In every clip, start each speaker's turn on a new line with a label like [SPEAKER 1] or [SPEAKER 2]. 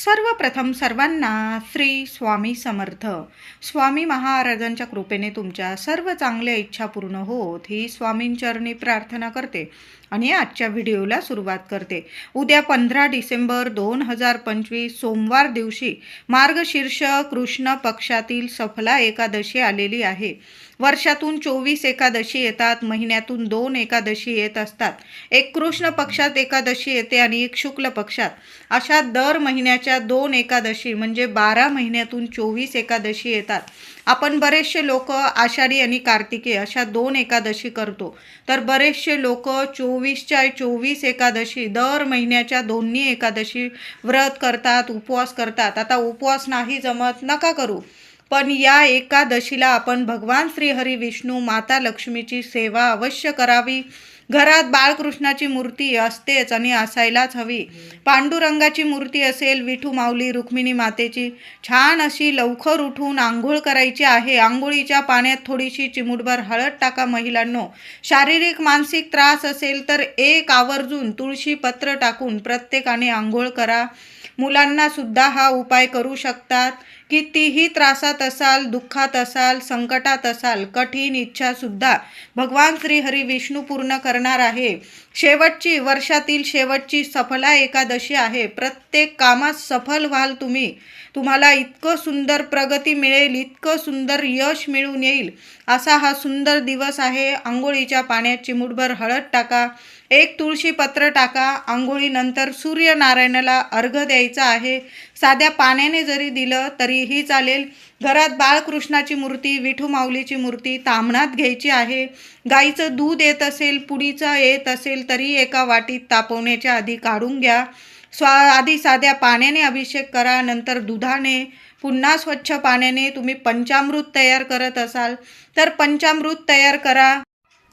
[SPEAKER 1] सर्वप्रथम सर्वांना श्री स्वामी समर्थ. स्वामी महाराजांच्या कृपेने तुमच्या सर्व चांगल्या इच्छा पूर्ण होत ही स्वामींचरणी प्रार्थना करते आणि आजच्या व्हिडिओला सुरुवात करते. उद्या 15 डिसेंबर 2025 सोमवार दिवशी मार्गशीर्ष कृष्ण पक्षातील सफला एकादशी आलेली आहे. वर्षातून 24 एकादशी येतात, महिन्यातून 2 एकादशी येत असतात. एक कृष्ण पक्षात एकादशी येते आणि एक शुक्ल पक्षात. अशा दर महिन्याच्या 2 एकादशी म्हणजे 12 महिन्यातून 24 एकादशी येतात. आपण बरेचसे लोक आषाढी आणि कार्तिकी अशा 2 एकादशी करतो, तर बरेचसे लोक 24च्या 24 एकादशी दर महिन्याच्या दोन्ही एकादशी व्रत करतात, उपवास करतात. आता उपवास नाही जमत नका करू, पण या एकादशीला आपण भगवान श्रीहरी विष्णू माता लक्ष्मीची सेवा अवश्य करावी. घरात बाळकृष्णाची मूर्ती असतेच आणि असायलाच हवी. पांडुरंगाची मूर्ती असेल, विठू माऊली रुक्मिणी मातेची छान अशी लवकर उठून आंघोळ करायची आहे. आंघोळीच्या पाण्यात थोडीशी चिमूटभर हळद टाका महिलांनो. शारीरिक मानसिक त्रास असेल तर एक आवर्जून तुळशी पत्र टाकून प्रत्येकाने आंघोळ करा. मुलांना सुद्धा हा उपाय करू शकतात. कितीही त्रासात असाल, दुःखात असाल, संकटात असाल, कठीण इच्छा सुद्धा भगवान श्री हरी विष्णू पूर्ण करणार आहे. शेवटची वर्षातील शेवटची सफला एकादशी आहे. प्रत्येक कामात सफल व्हाल तुम्ही. तुम्हाला इतकं सुंदर प्रगती मिळेल, इतकं सुंदर यश मिळून येईल असा हा सुंदर दिवस आहे. आंघोळीच्या पाण्यात चिमूटभर हळद टाका, एक तुळशी पत्र टाका. आंघोळीनंतर सूर्यनारायणाला अर्घ द्यायचा आहे. साध्या पाण्याने जरी दिलं तरीही चालेल. घरात बाळकृष्णाची मूर्ती, विठू माऊलीची मूर्ती ताम्हणात घ्यायची आहे. गाईचं दूध येत असेल, पुडीचं येत असेल तरी एका वाटीत तापवण्याच्या आधी काढून घ्या. आधी साध्या पाण्याने अभिषेक करा, नंतर दुधाने, पुन्हा स्वच्छ पाण्याने. तुम्ही पंचामृत तयार करत असाल तर पंचामृत तयार करा,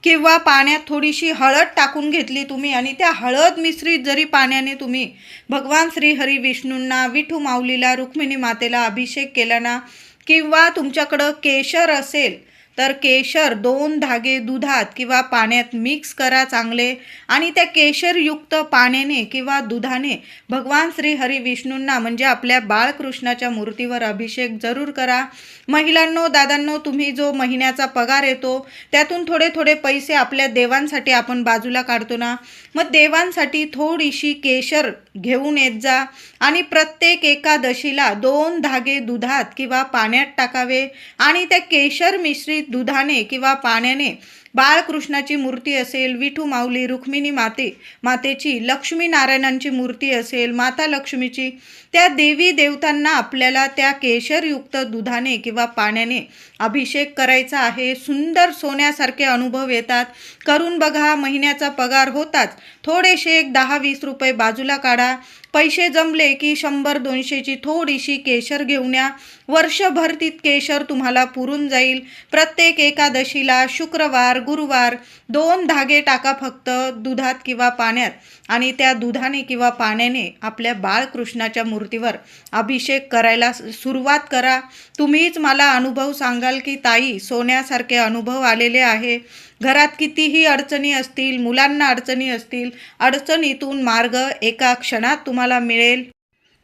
[SPEAKER 1] किंवा पाण्यात थोडीशी हळद टाकून घेतली तुम्ही आणि त्या हळद मिश्रित जरी पाण्याने तुम्ही भगवान श्री हरी विष्णूंना, विठू माऊलीला, रुक्मिणी मातेला अभिषेक केला ना, किंवा तुमच्याकडं केशर असेल तर केशर 2 धागे दुधात किंवा पाण्यात मिक्स करा चांगले आणि त्या केशरयुक्त पाण्याने किंवा दुधाने भगवान श्री हरी विष्णूंना म्हणजे आपल्या बाळकृष्णाच्या मूर्तीवर अभिषेक जरूर करा. महिलांनो, दादांनो, तुम्ही जो महिन्याचा पगार येतो त्यातून थोडे थोडे पैसे आपल्या देवांसाठी आपण बाजूला काढतो ना, मग देवांसाठी थोडीशी केशर घेऊन येत जा आणि प्रत्येक एकादशीला 2 धागे दुधात किंवा पाण्यात टाकावे आणि त्या केशर मिश्रित दुधाने किंवा पाण्याने बाळकृष्णाची मूर्ती असेल, विठू माऊली रुक्मिणी मातेची, लक्ष्मी नारायणांची मूर्ती असेल, माता लक्ष्मीची, त्या देवी देवतांना आपल्याला त्या केशरयुक्त दुधाने किंवा पाण्याने अभिषेक करायचा आहे. सुंदर सोन्यासारखे अनुभव येतात. करून बघा. महिन्याचा पगार होताच थोडेसे एक 10-20 रुपये बाजूला काढा. पैसे जमले की 100-200ची थोडीशी केशर घेऊन या. वर्षभर ती केशर तुम्हाला पुरून जाईल. प्रत्येक एकादशीला शुक्रवार, गुरुवार 2 धागे टाका फक्त दुधात किंवा पाण्यात आणि त्या दुधाने किंवा पाण्याने आपल्या बाळकृष्णाच्या मूर्तीवर अभिषेक करायला सुरुवात करा. तुम्हीच मला अनुभव सांगाल की ताई सोन्यासारखे अनुभव आलेले आहे. घरात कितीही अडचणी असतील, मुलांना अडचणी असतील, अडचणीतून मार्ग एका क्षणात तुम्हाला मिळेल.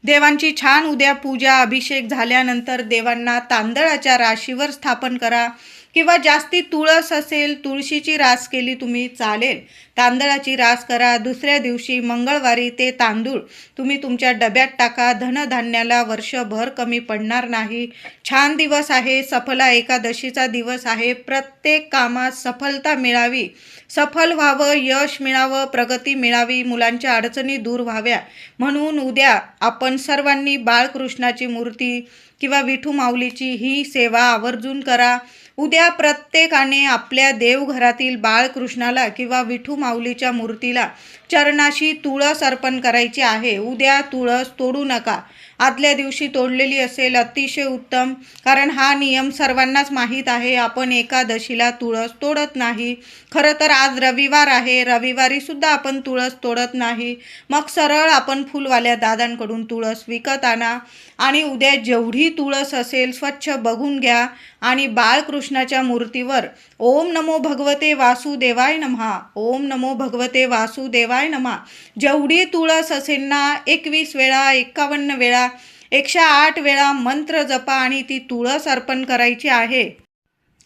[SPEAKER 1] देवांची छान उद्या पूजा अभिषेक झाल्यानंतर देवांना तांदळाच्या राशीवर स्थापन करा किंवा जास्ती तुळस असेल, तुळशीची रास केली तुम्ही चालेल. तांदळाची रास करा. दुसऱ्या दिवशी मंगळवारी ते तांदूळ तुम्ही तुमच्या डब्यात टाका. धनधान्याला वर्षभर कमी पडणार नाही. छान दिवस आहे. सफला एकादशीचा दिवस आहे. प्रत्येक कामात सफलता मिळावी, सफल व्हावं, यश मिळावं, प्रगती मिळावी, मुलांच्या अडचणी दूर व्हाव्या म्हणून उद्या आपण सर्वांनी बाळकृष्णाची मूर्ती किंवा विठू माऊलीची ही सेवा आवर्जून करा. उद्या प्रत्येकाने आपल्या देवघरातील बाळकृष्णाला किंवा विठू माऊलीच्या मूर्तीला चरणाशी तुळस अर्पण करायची आहे. उद्या तुळस तोडू नका. आदल्या दिवशी तोडलेली असेल अतिशय उत्तम, कारण हा नियम सर्वांनाच माहीत आहे. आपण एकादशीला तुळस तोडत नाही. खरं तर आज रविवार आहे, रविवारी सुद्धा आपण तुळस तोडत नाही. मग सरळ आपण फुलवाल्या दादांकडून तुळस विकत आणा आणि उद्या जेवढी तुळस असेल स्वच्छ बघून घ्या आणि बाळकृष्ण बाळकृष्णाच्या मूर्तीवर ओम नमो भगवते वासुदेवाय नमः, ओम नमो भगवते वासुदेवाय नमः जेवढी तुळस असेल ना 21 वेळा, 51 वेळा, 108 वेळा मंत्र जपा आणि ती तुळस अर्पण करायची आहे.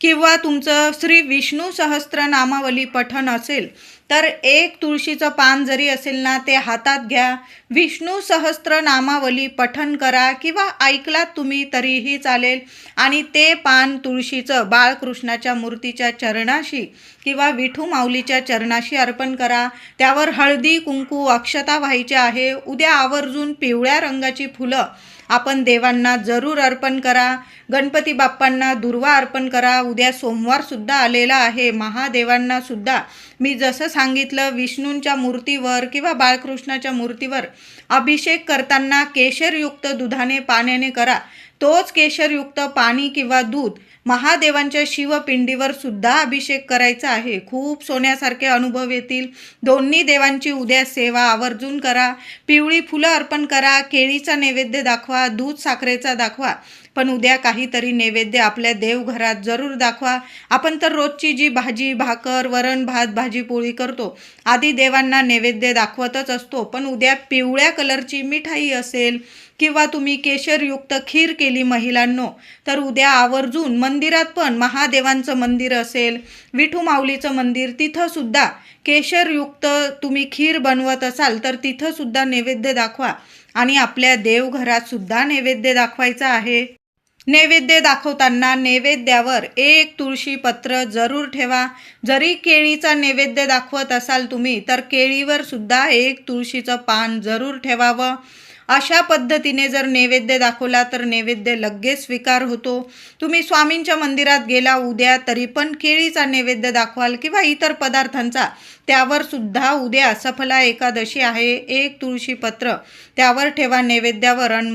[SPEAKER 1] किंवा तुमचं श्री विष्णू सहस्त्रनामावली पठण असेल तर एक तुळशीचं पान जरी असेल ना ते हातात घ्या, विष्णू सहस्त्रनामावली पठण करा किंवा ऐकलात तुम्ही तरीही चालेल आणि ते पान तुळशीचं बाळकृष्णाच्या मूर्तीच्या चरणाशी किंवा विठू माऊलीच्या चरणाशी अर्पण करा. त्यावर हळदी कुंकू अक्षता व्हायच्या आहे. उद्या आवर्जून पिवळ्या रंगाची फुलं आपण देवांना जरूर अर्पण करा. गणपती बाप्पांना दुर्वा अर्पण करा. उद्या सोमवारसुद्धा आलेला आहे. महादेवांना सुद्धा मी जसं सांगितलं विष्णूंच्या मूर्तीवर किंवा बाळकृष्णाच्या मूर्तीवर अभिषेक करताना केशरयुक्त दुधाने पाण्याने करा. तोच केशरयुक्त पाणी किंवा दूध महादेवांच्या शिवपिंडीवर सुद्धा अभिषेक करायचा आहे. खूप सोन्यासारखे अनुभव येतील. दोन्ही देवांची उद्या सेवा आवर्जून करा. पिवळी फुलं अर्पण करा. केळीचा नैवेद्य दाखवा. दूध साखरेचा दाखवा. पण उद्या काहीतरी नैवेद्य आपल्या देवघरात जरूर दाखवा. आपण तर रोजची जी भाजी भाकर वरण भात भाजी पोळी करतो आधी देवांना नैवेद्य दाखवतच असतो. पण उद्या पिवळ्या कलरची मिठाई असेल किंवा तुम्ही केशरयुक्त खीर केली महिलांनो तर उद्या आवर्जून मंदिरात पण महादेवांचं मंदिर असेल विठू माऊलीचं मंदिर तिथं सुद्धा केशरयुक्त तुम्ही खीर बनवत असाल तर तिथं सुद्धा नैवेद्य दाखवा आणि आपल्या देवघरात सुद्धा नैवेद्य दाखवायचा आहे. नैवेद्य दाखवताना नैवेद्यावर एक तुळशी पत्र जरूर ठेवा. जरी केळीचा नैवेद्य दाखवत असाल तुम्ही तर केळीवर सुद्धा एक तुळशीचं पान जरूर ठेवावं. अशा पद्धतीने जर नैवेद्य दाखवला तर नैवेद्य लगेच स्वीकार होतो. तुम्ही स्वामींच्या मंदिरात गेला उद्या तरी पण केळीचा नैवेद्य दाखवाल किंवा इतर पदार्थांचा त्यावर सुद्धा उद्या सफला एकादशी आहे. एक तुळशी पत्र त्यावर ठेवा नैवेद्यावर आणि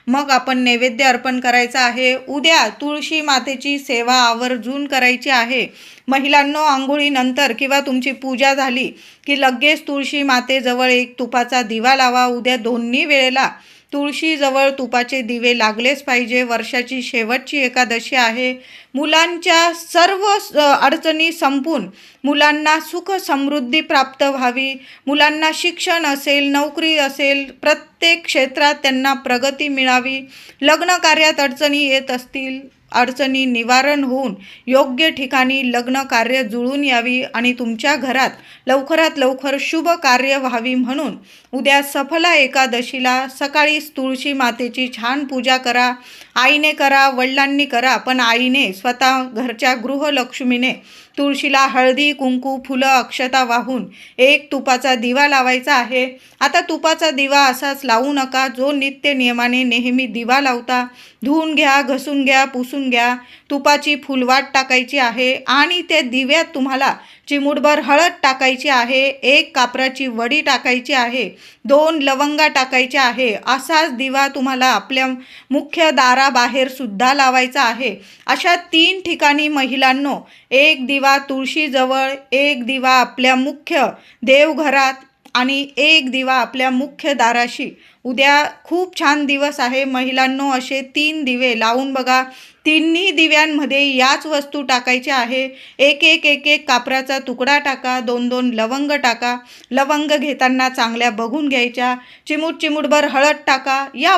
[SPEAKER 1] मग आपण नैवेद्य अर्पण करायचा आहे. उद्या तुळशी मातेची सेवा आवर्जून करायची आहे. महिलांनो आंघोळीनंतर किंवा तुमची पूजा झाली की लगेच तुळशी मातेजवळ एक तुपाचा दिवा लावा. उद्या दोन्ही वेळेला तुळशीजवळ तुपाचे दिवे लागलेच पाहिजे. वर्षाची शेवटची एकादशी आहे. मुलांच्या सर्व अडचणी संपून मुलांना सुख समृद्धी प्राप्त व्हावी. मुलांना शिक्षण असेल नोकरी असेल प्रत्येक क्षेत्रात त्यांना प्रगती मिळावी. लग्न कार्यात अडचणी येत असतील अडचणी निवारण होऊन योग्य ठिकाणी लग्न कार्य जुळून यावी आणि तुमच्या घरात लवकरात लवकर शुभ कार्य व्हावी म्हणून उद्या सफला एकादशीला सकाळीच तुळशी मातेची छान पूजा करा. आईने करा वडिलांनी करा पण आईने स्वतः घरच्या गृहलक्ष्मीने तुळशीला हळदी कुंकू फुलं अक्षता वाहून एक तुपाचा दिवा लावायचा आहे. आता तुपाचा दिवा असाच लावू नका. जो नित्य नियमाने नेहमी दिवा लावता धुवून घ्या घसून घ्या पुसून घ्या. तुपाची फुलवाट टाकायची आहे आणि त्या दिव्यात तुम्हाला चिमूटभर हळद टाकायची आहे. एक कापराची वडी टाकायची आहे. 2 लवंगा टाकायच्या आहे. असाच दिवा तुम्हाला आपल्या मुख्य दाराबाहेर सुद्धा लावायचा आहे. अशा 3 ठिकाणी महिलांनो एक दिवा तुळशीजवळ एक दिवा आपल्या मुख्य देवघरात आणि एक दिवा आपल्या मुख्य दाराशी. उद्या खूप छान दिवस आहे महिलांनो. असे 3 दिवे लावून बघा. तिन्ही दिव्यांमध्ये याच वस्तू टाकायच्या आहे. एक एक कापराचा तुकडा टाका. 2 लवंग टाका. लवंग घेताना चांगल्या बघून घ्यायच्या. चिमूटभर हळद टाका. या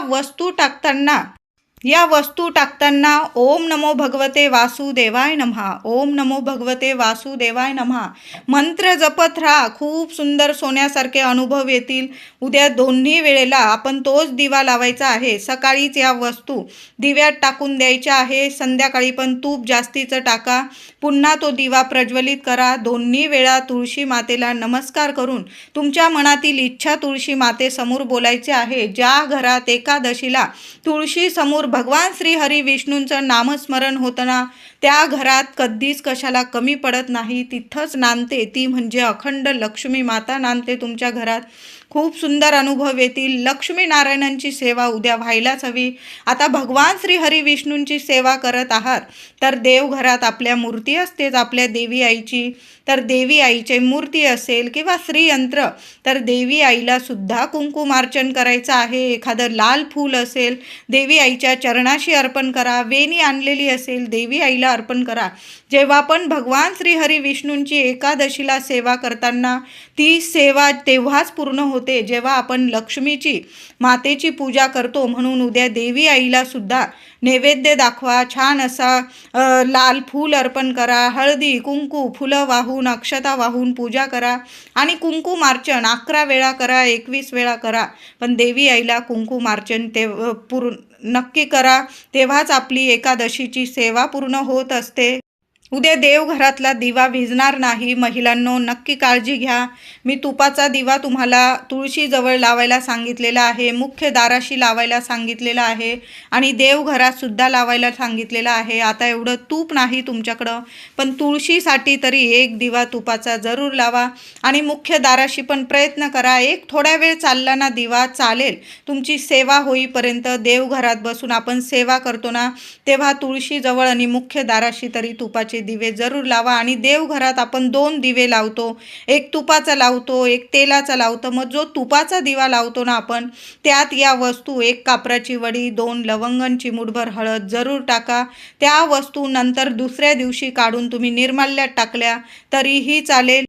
[SPEAKER 1] वस्तू टाकताना ओम नमो भगवते वासुदेवाय नमः, ओम नमो भगवते वासुदेवाय नमः मंत्र जपत राहा. खूप सुंदर सोन्यासारखे अनुभव येतील. उद्या दोन्ही वेळेला आपण तोच दिवा लावायचा आहे. सकाळीच या वस्तू दिव्यात टाकून द्यायच्या आहे. संध्याकाळी पण तूप जास्तीचं टाका. पुन्हा तो दिवा प्रज्वलित करा. दोन्ही वेळा तुळशी मातेला नमस्कार करून तुमच्या मनातील इच्छा तुळशी मातेसमोर बोलायचे आहे. ज्या घरात एकादशीला तुळशी समोर भगवान श्री हरी विष्णूंचं नामस्मरण होतं ना त्या घरात कधीच कशाला कमी पडत नाही. तिथंच नांदते ती म्हणजे अखंड लक्ष्मी माता नांदते तुमच्या घरात. खूप सुंदर अनुभव येतील. लक्ष्मीनारायणांची सेवा उद्या व्हायलाच हवी. आता भगवान श्री हरी विष्णूंची सेवा करत आहात तर देवघरात आपल्या मूर्ती असतेच आपल्या देवी आईची. तर देवी आईची मूर्ती असेल किंवा श्रीयंत्र तर देवी आईला सुद्धा कुंकुमार्चन करायचं आहे. एखादं लाल फूल असेल देवी आईच्या चरणाशी अर्पण करा. वेणी आणलेली असेल देवी आईला अर्पण करा. जेव्हा पण भगवान श्री हरी विष्णूंची एकादशीला सेवा करताना ती सेवा तेव्हाच पूर्ण होते जेव्हा आपण लक्ष्मीची मातेची पूजा करतो. म्हणून उद्या देवी आईला सुद्धा नैवेद्य दाखवा. छान असा लाल फूल अर्पण करा. हळदी कुंकू फुलं वाहून अक्षता वाहून पूजा करा आणि कुंकुमार्चन 11 वेळा करा 21 वेळा करा. पण देवी आईला कुंकुमार्चन नक्की करा. तेव्हाच आपली एकादशीची सेवा पूर्ण होत असते. उद्या देवघरातला दिवा विझणार नाही. महिलांनो नक्की काळजी घ्या. मी तुपाचा दिवा तुम्हाला तुळशीजवळ लावायला सांगितलेला आहे. मुख्य दाराशी लावायला सांगितलेला आहे आणि देवघरातसुद्धा लावायला सांगितलेला आहे. आता एवढं तूप नाही तुमच्याकडं, पण तुळशीसाठी तरी एक दिवा तुपाचा जरूर लावा आणि मुख्य दाराशी पण प्रयत्न करा. एक थोड्या वेळ चालला ना दिवा चालेल. तुमची सेवा होईपर्यंत देवघरात बसून आपण सेवा करतो ना तेव्हा तुळशीजवळ आणि मुख्य दाराशी तरी तुपाचे दिवे जरूर लावा. आणि देवघरात आपण 2 दिवे लावतो. एक तुपाचा लावतो एक तेलाचा लावतो. मग जो तुपाचा दिवा लावतो ना आपण त्यात या वस्तू 1 कापराची वडी 2 लवंगन चिमूटभर हळद जरूर टाका. त्या वस्तू नंतर दुसऱ्या दिवशी काढून तुम्ही निर्माल्यात टाकल्या तरीही चालेल.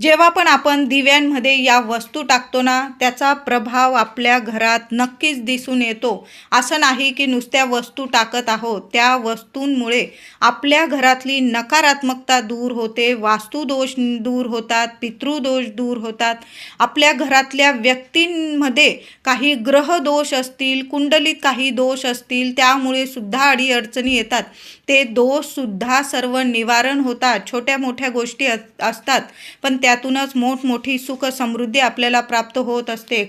[SPEAKER 1] जेव्हा पण आपण दिव्यांमध्ये या वस्तू टाकतो ना त्याचा प्रभाव आपल्या घरात नक्कीच दिसून येतो. असं नाही की नुसत्या वस्तू टाकत आहोत. त्या वस्तूंमुळे आपल्या घरातली नकारात्मकता दूर होते. वास्तुदोष दूर होतात. पितृदोष दूर होतात. आपल्या घरातल्या व्यक्तींमध्ये काही ग्रहदोष असतील कुंडलीत काही दोष असतील त्यामुळे सुद्धा अडीअडचणी येतात. ते दोषसुद्धा सर्व निवारण होतात. छोट्या मोठ्या गोष्टी असतात पण त्यातूनच मोठमोठी सुख समृद्धी आपल्याला प्राप्त होत असते.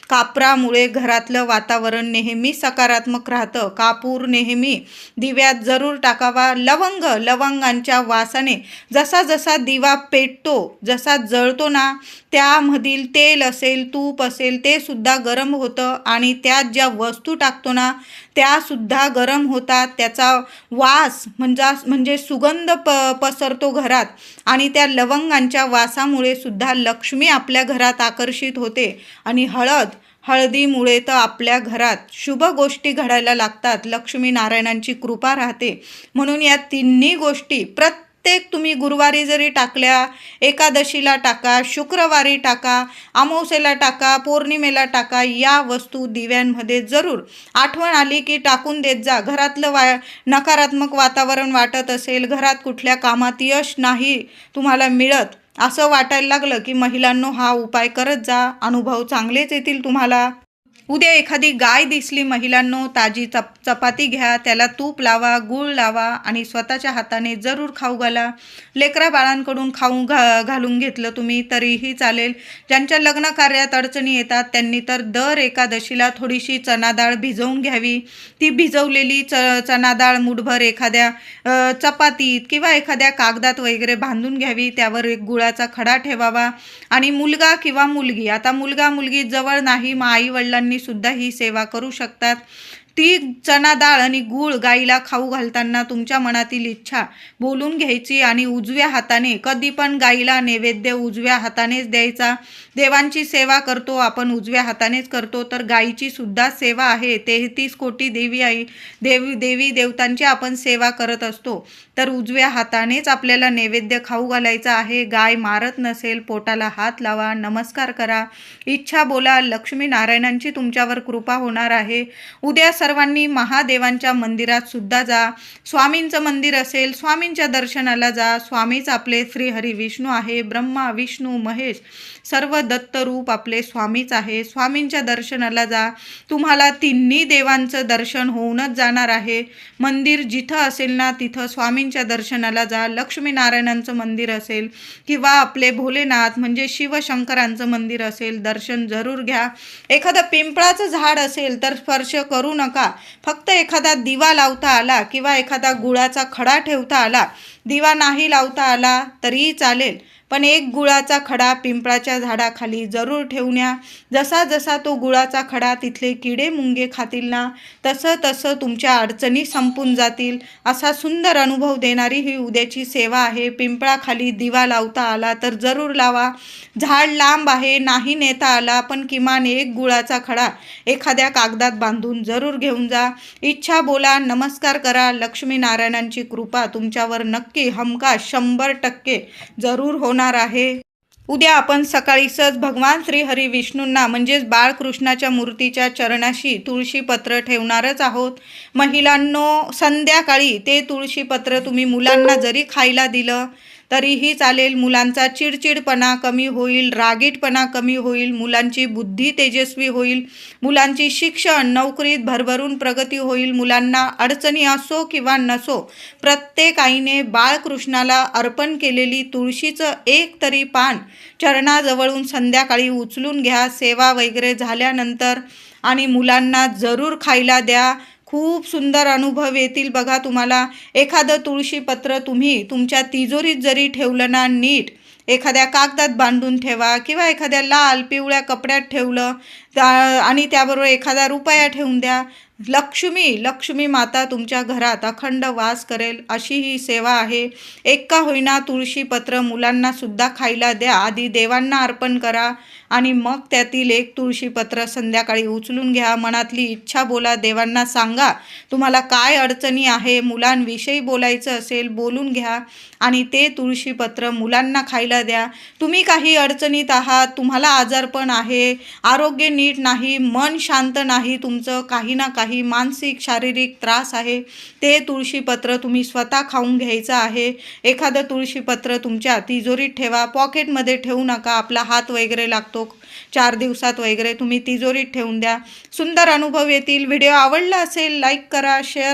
[SPEAKER 1] कापरामुळे घरातलं वातावरण नेहमी सकारात्मक राहतं. कापूर नेहमी दिव्यात जरूर टाकावा. लवंगांच्या वासाने जसा जसा दिवा पेटतो जसा जळतो ना त्यामधील तेल असेल तूप असेल ते सुद्धा गरम होतं आणि त्यात ज्या वस्तू टाकतो ना त्यासुद्धा गरम होतात. त्याचा वास म्हणजे सुगंध पसरतो घरात आणि त्या लवंगांच्या वासामुळे सुद्धा लक्ष्मी आपल्या घरात आकर्षित होते. आणि हळदीमुळे तर आपल्या घरात शुभ गोष्टी घडायला लागतात. लक्ष्मीनारायणांची कृपा राहते. म्हणून या तिन्ही गोष्टी प्रत्येक तुम्ही गुरुवारी जरी टाकल्या एकादशीला टाका शुक्रवारी टाका अमावस्येला टाका पौर्णिमेला टाका या वस्तू दिव्यांमध्ये जरूर आठवण आली की टाकून देत जा. घरातलं नकारात्मक वातावरण वाटत असेल घरात कुठल्या कामात यश नाही तुम्हाला मिळत असं वाटायला लागलं की महिलांनो हा उपाय करत जा. अनुभव चांगलेच येतील तुम्हाला. उद्या एखादी गाय दिसली महिलांनो ताजी चपाती घ्या त्याला तूप लावा गूळ लावा आणि स्वतःच्या हाताने जरूर खाऊ घाला. लेकरा बाळांकडून खाऊ घालून घेतलं तुम्ही तरीही चालेल. ज्यांच्या लग्न कार्यात अडचणी येतात त्यांनी तर दर एकादशीला थोडीशी चणा डाळ भिजवून घ्यावी. ती भिजवलेली चणा डाळ मुठभर एखाद्या चपातीत किंवा एखाद्या कागदात वगैरे बांधून घ्यावी. त्यावर एक गुळाचा खडा ठेवावा आणि मुलगा किंवा मुलगी आता मुलगा मुलगी जवळ नाही मग आई वडिलांनी सुद्धा ही सेवा करू शकतात. ती चणा डाळ आणि गूळ गाईला खाऊ घालताना तुमच्या मनातील इच्छा बोलून घ्यायची आणि उजव्या हाताने कधी पण गाईला नैवेद्य उजव्या हातानेच द्यायचा. देवांची सेवा करतो आपण उजव्या हातानेच करतो तर गाईची सुद्धा सेवा आहे. 33 कोटी देवी देवतांची आपण सेवा करत असतो तर उजव्या हातानेच आपल्याला नैवेद्य खाऊ घालायचा आहे. गाय मारत नसेल पोटाला हात लावा नमस्कार करा इच्छा बोला. लक्ष्मीनारायणांची तुमच्यावर कृपा होणार आहे. उद्या सर्वांनी महादेवांच्या मंदिरात सुद्धा जा. स्वामींचं मंदिर असेल स्वामींच्या दर्शनाला जा. स्वामीच आपले श्री हरी विष्णू आहे. ब्रह्मा विष्णू महेश सर्व दत्त रूप आपले स्वामीच आहे. स्वामींच्या दर्शनाला जा. तुम्हाला तिन्ही देवांचं दर्शन होऊनच जाणार आहे. मंदिर जिथं असेल ना तिथं स्वामींच्या दर्शनाला जा. लक्ष्मीनारायणांचं मंदिर असेल किंवा आपले भोलेनाथ म्हणजे शिवशंकरांचं मंदिर असेल दर्शन जरूर घ्या. एखादं पिंपळाचं झाड असेल तर स्पर्श करू नका. फक्त एखादा दिवा लावता आला किंवा एखादा गुळाचा खडा ठेवता आला दिवा नाही लावता आला तरीही चालेल पण एक गुळाचा खडा पिंपळाच्या झाडाखाली जरूर ठेवून या. जसा जसा तो गुळाचा खडा तिथले किडे मुंगे खातील ना, तसं तसं तुमच्या अडचणी संपून जातील. असा सुंदर अनुभव देणारी ही उद्याची सेवा आहे. पिंपळाखाली दिवा लावता आला तर जरूर लावा. झाड लांब आहे, नाही नेता आला, पण किमान एक गुळाचा खडा एखाद्या कागदात बांधून जरूर घेऊन जा. इच्छा बोला, नमस्कार करा. लक्ष्मीनारायणांची कृपा तुमच्यावर नक्की हमखास 100% जरूर होणार आहे. उद्या आपण सकाळी सहज भगवान श्री हरी विष्णूंना म्हणजेच बाळकृष्णाच्या मूर्तीच्या चरणाशी तुळशीपत्र ठेवणारच आहोत. महिलांनो, संध्याकाळी ते तुळशीपत्र तुम्ही मुलांना जरी खायला दिलं तरीही चालेल. मुलांचा चिडचिडपणा कमी होईल, रागीटपणा कमी होईल, मुलांची बुद्धी तेजस्वी होईल, मुलांची शिक्षण नोकरीत भरभरून प्रगती होईल. मुलांना अडचणी असो किंवा नसो, प्रत्येक आईने बाळकृष्णाला अर्पण केलेली तुळशीचं एक तरी पान चरणाजवळून संध्याकाळी उचलून घ्या. सेवा वगैरे झाल्यानंतर आणि मुलांना जरूर खायला द्या. खूप सुंदर अनुभव येतील बघा तुम्हाला. एखादं तुळशीपत्र तुम्ही तुमच्या तिजोरीत जरी ठेवलं ना, नीट एखाद्या कागदात बांधून ठेवा किंवा एखाद्या लाल पिवळ्या कपड्यात ठेवलं आणि त्याबरोबर एखादा रुपया ठेवून द्या. लक्ष्मी माता तुमच्या घरात अखंड वास करेल, अशी ही सेवा आहे. एक का होईना तुळशीपत्र मुलांना सुद्धा खायला द्या. आधी देवांना अर्पण करा आणि मग त्यातील एक तुळशीपत्र संध्याकाळी उचलून घ्या. मनातली इच्छा बोला, देवांना सांगा तुम्हाला काय अडचणी आहे. मुलांविषयी बोलायचं असेल बोलून घ्या आणि ते तुळशीपत्र मुलांना खायला द्या. तुम्ही काही अडचणीत आहात, तुम्हाला आजारपण आहे, आरोग्य नीट नाही, मन शांत नाही, तुमचं काही ना काही मानसिक शारीरिक त्रास आहे, ते तुळशीपत्र तुम्ही स्वतः खाऊन घ्यायचं आहे. एखादं तुळशीपत्र तुमच्या तिजोरीत ठेवा, पॉकेटमध्ये ठेवू नका. आपला हात वगैरे लागतो 4 दिवसात वगैरे, तुम्ही तिजोरीत ठेवून द्या. सुंदर अनुभव येतील. व्हिडिओ आवडला असेल लाईक करा, शेअर